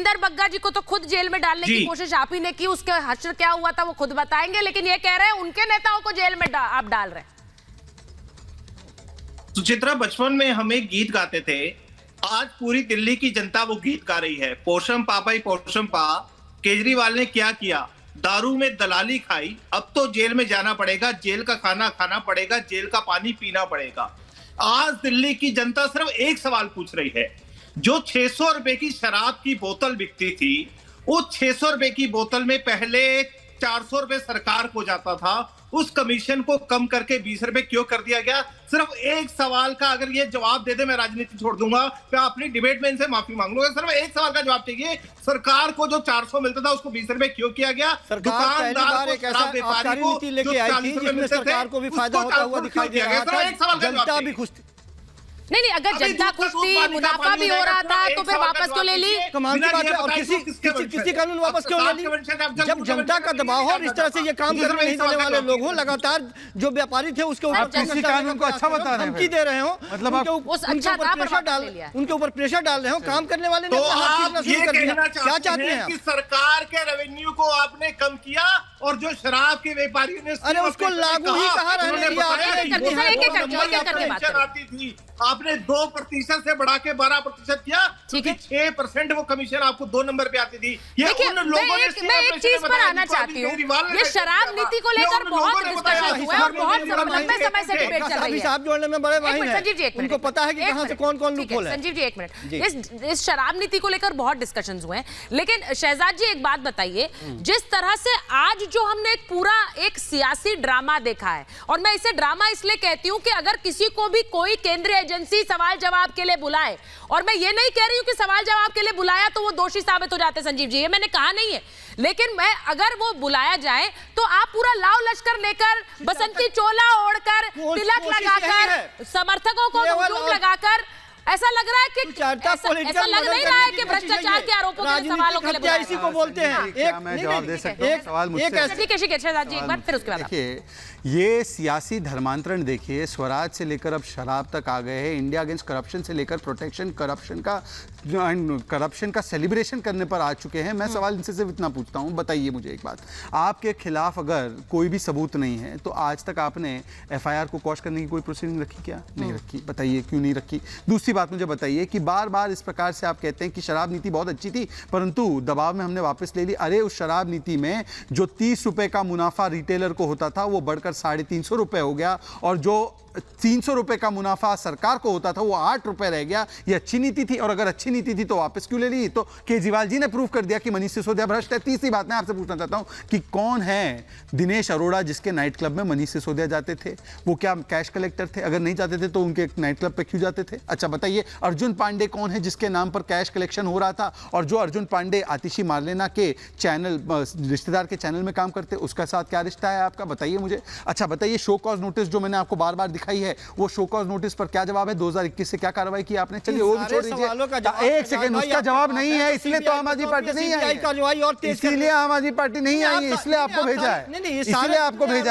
हरविंदर बग्गा जी को तो खुद जेल में डालने की कोशिश आप ही ने की, उसके हश्र क्या हुआ था वो खुद बताएंगे, लेकिन ये कह रहे हैं उनके नेताओं को जेल में आप डाल रहे हैं। सुचित्रा, बचपन में हमें गीत गाते थे, आज पूरी दिल्ली की जनता वो गीत गा रही है। पोषम पापाई पोषम पा, केजरीवाल ने क्या किया, दारू में दलाली खाई, अब तो जेल में जाना पड़ेगा, जेल का खाना खाना पड़ेगा, जेल का पानी पीना पड़ेगा। आज दिल्ली की जनता सिर्फ एक सवाल पूछ रही है, जो 600 रुपए की शराब की बोतल बिकती थी, वो 600 रुपए की बोतल में पहले 400 रुपए सरकार को जाता था, उस कमीशन को कम करके 20 रुपए क्यों कर दिया गया? सिर्फ एक सवाल का अगर ये जवाब दे दे, मैं राजनीति छोड़ दूंगा, मैं अपनी डिबेट में इनसे माफी मांग लूंगा। सिर्फ एक सवाल का जवाब चाहिए, सरकार को जो 400 मिलता था उसको 20 रुपए क्यों किया गया? दुकानदार को, शराब व्यापारी को लेके आई थी जिसमें सरकार को भी फायदा होता हुआ दिखाई दे रहा था, जनता भी खुश थी। नहीं, अगर जनता खुश थी, मुनाफा भी हो रहा था, तो फिर वापस क्यों ले ली? कमाल की बात है। और किसी कानून वापस क्यों ले ली? जब जनता का दबाव हो और इस तरह से ये काम करने नहीं देने वाले लोग हो, लगातार जो व्यापारी थे उसके ऊपर किसी कानून को अच्छा बता रहे हैं, दे रहे हो, मतलब उनके ऊपर प्रेशर डाल रहे हो, काम करने वाले ने क्या चाहते हैं कि सरकार के रेवेन्यू को आपने कम किया और जो शराब के व्यापारियों ने, अरे उसको लागू ही कहा रहने दिया, आती थी, आपने 2% से बढ़ा के 12% किया, ठीक है, 6% वो कमीशन आपको 2 नंबर पे आती थी। ये उन लोगों ने, मैं एक चीज पर आना चाहती हूँ, ये शराब नीति को लेकर बहुत डिस्कशन हुआ है और बहुत लंबे समय से डिबेट चल रही है। साहब जोड़ने में बड़े माहिर हैं, संजीव जी एक मिनट, उनको पता है कि कहां से कौन लूपहोल है। संजीव जी एक मिनट, इस शराब नीति को लेकर बहुत डिस्कशन हुए हैं, लेकिन शहजाद जी एक बात बताइए, जिस तरह से आज जो हमने एक पूरा एक सियासी ड्रामा देखा है, और मैं इसे ड्रामा इसलिए कहती हूँ कि अगर किसी को भी कोई केंद्रीय एजेंसी सवाल जवाब के लिए बुलाए, और मैं ये नहीं कह रही हूं कि सवाल जवाब के लिए बुलाया तो वो दोषी साबित हो जाते, संजीव जी ये मैंने कहा नहीं है, लेकिन मैं अगर वो बुलाया जाए तो आप पूरा लाव लश्कर लेकर, बसंती चोला ओढ़कर, तिलक लगाकर, समर्थकों को हुजूम लगाकर, ऐसा लग रहा है कि ऐसा लग नहीं रहा है कि भ्रष्टाचार के आरोपों के सवालों के लिए इसी को बोलते हैं। मैं जवाब दे सकता हूं सवाल मुझसे? एक बार फिर उसके बाद देखिए, ये सियासी धर्मांतरण देखिए, स्वराज से लेकर अब शराब तक आ गए हैं, इंडिया अगेंस्ट करप्शन से लेकर प्रोटेक्शन करप्शन का सेलिब्रेशन करने पर आ चुके हैं। मैं सवाल इनसे सिर्फ इतना पूछता हूं, बताइए मुझे एक बात, आपके खिलाफ अगर कोई भी सबूत नहीं है तो आज तक आपने एफआईआर को क्वॉश करने की कोई प्रोसीडिंग रखी क्या? नहीं रखी। बताइए क्यों नहीं रखी? दूसरी बात मुझे बताइए कि बार बार इस प्रकार से आप कहते हैं कि शराब नीति बहुत अच्छी थी परंतु दबाव में हमने वापस ले ली। अरे उस शराब नीति में जो 30 रुपए का मुनाफा रिटेलर को होता था वो बढ़कर 350 रुपए हो गया, और जो 300 रुपए का मुनाफा सरकार को होता था वो 8 रुपए रह गया। ये अच्छी नीति थी, और अगर अच्छी नीति थी तो वापस क्यों ले ली? तो केजरीवाल जी ने प्रूव कर दिया कि मनीष सिसोदिया भ्रष्ट है। तीसरी बात मैं आपसे पूछना चाहता हूं कि कौन है दिनेश अरोड़ा जिसके नाइट क्लब में मनीष सिसोदिया जाते थे? वो क्या कैश कलेक्टर थे? अगर नहीं जाते थे तो उनके नाइट क्लब पे क्यों जाते थे? अच्छा बताइए, अर्जुन पांडे कौन है जिसके नाम पर कैश कलेक्शन हो रहा था, और जो अर्जुन पांडे आतिशी मार्लेना के चैनल, रिश्तेदार के चैनल में काम करते, उसका साथ क्या रिश्ता है आपका? बताइए मुझे। अच्छा बताइए, शो कॉज नोटिस जो मैंने आपको बार बार दिखाई है, वो शो कॉज नोटिस पर क्या जवाब है? 2021 से क्या कार्रवाई की आपने? चलिए वो भी छोड़ दीजिए, एक सेकंड, उसका जवाब नहीं है, इसलिए तो आम आदमी पार्टी नहीं आई, इसीलिए आम आदमी पार्टी नहीं आई, इसलिए आपको भेजा है, इसलिए आपको भेजा है।